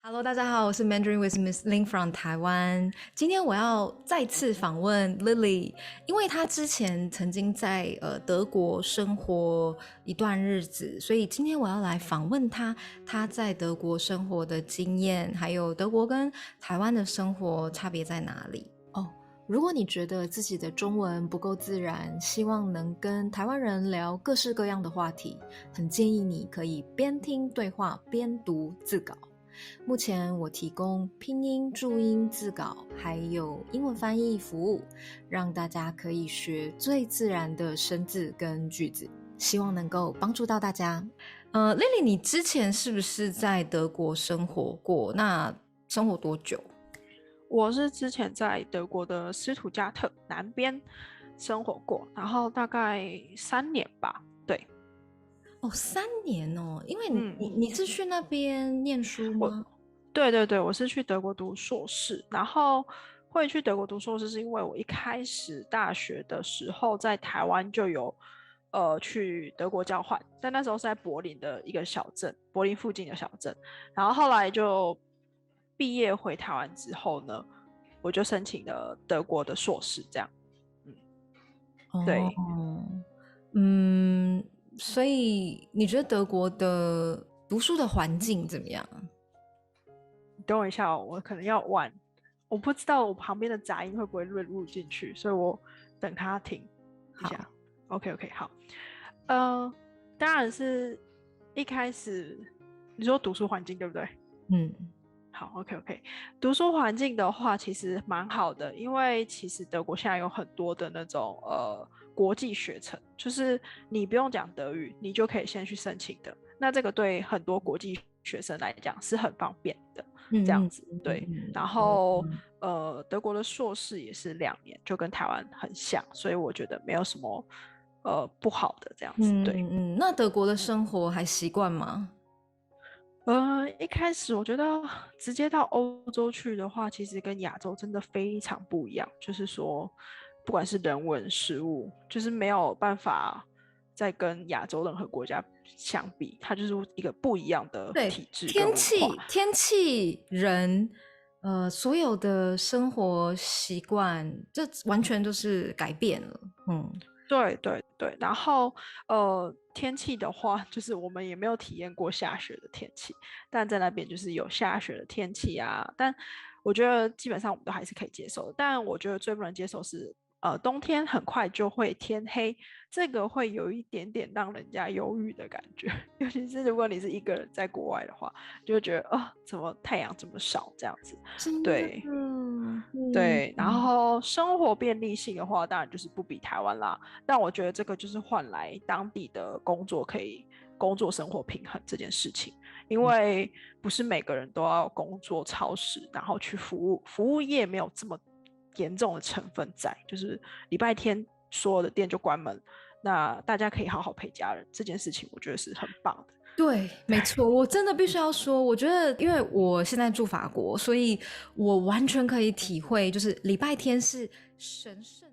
Hello，大家好，我是 Mandarin with Miss Lin from 台湾。今天我要再次访问 Lily，因为她之前曾经在德国生活一段日子，所以今天我要来访问她，她在德国生活的经验，还有德国跟台湾的生活差别在哪里。如果你觉得自己的中文不够自然，希望能跟台湾人聊各式各样的话题，很建议你可以边听对话边读字稿。目前我提供拼音、注音字稿，还有英文翻译服务，让大家可以学最自然的生字跟句子，希望能够帮助到大家。Lily， 你之前是不是在德国生活过？那生活多久？我是之前在德国的斯图加特南边生活过，然后大概3年吧。对，3年哦，因为嗯，你是去那边念书吗？对，我是去德国读硕士，然后会去德国读硕士是因为我一开始大学的时候在台湾就有去德国交换，但那时候是在柏林的一个小镇，柏林附近的小镇，然后后来就毕业回台湾之后呢，我就申请了德国的硕士，这样，嗯，对。哦，嗯，所以你觉得德国的读书的环境怎么样？你等我一下哦，我可能要玩，我不知道我旁边的杂音会不会录进去，所以我等他停一下。好，OK，好，呃，当然是一开始你说读书环境对不对？嗯，好，OK，读书环境的话其实蛮好的，因为其实德国现在有很多的那种国际学程，就是你不用讲德语，你就可以先去申请的。那这个对很多国际学生来讲是很方便的，这样子对。然后德国的硕士也是2年，就跟台湾很像，所以我觉得没有什么不好的这样子，对。那德国的生活还习惯吗？一开始我觉得直接到欧洲去的话，其实跟亚洲真的非常不一样。就是说，不管是人文、食物，就是没有办法再跟亚洲任何国家相比，它就是一个不一样的对，体制跟天文化。气、天气、人，所有的生活习惯，这完全都是改变了。对，然后天气的话，就是我们也没有体验过下雪的天气，但在那边就是有下雪的天气啊。但我觉得基本上我们都还是可以接受的，但我觉得最不能接受是冬天很快就会天黑，这个会有一点点让人家忧郁的感觉，尤其是如果你是一个人在国外的话，就会觉得怎么太阳这么少这样子，真的，对。对，然后生活便利性的话，当然就是不比台湾啦。但我觉得这个就是换来当地的工作可以工作生活平衡这件事情，因为不是每个人都要工作超时，然后去服务，服务业没有这么严重的成分在，就是礼拜天所有的店就关门，那大家可以好好陪家人，这件事情我觉得是很棒的。对，没错，我真的必须要说，我觉得，因为我现在住法国，所以我完全可以体会，就是礼拜天是神圣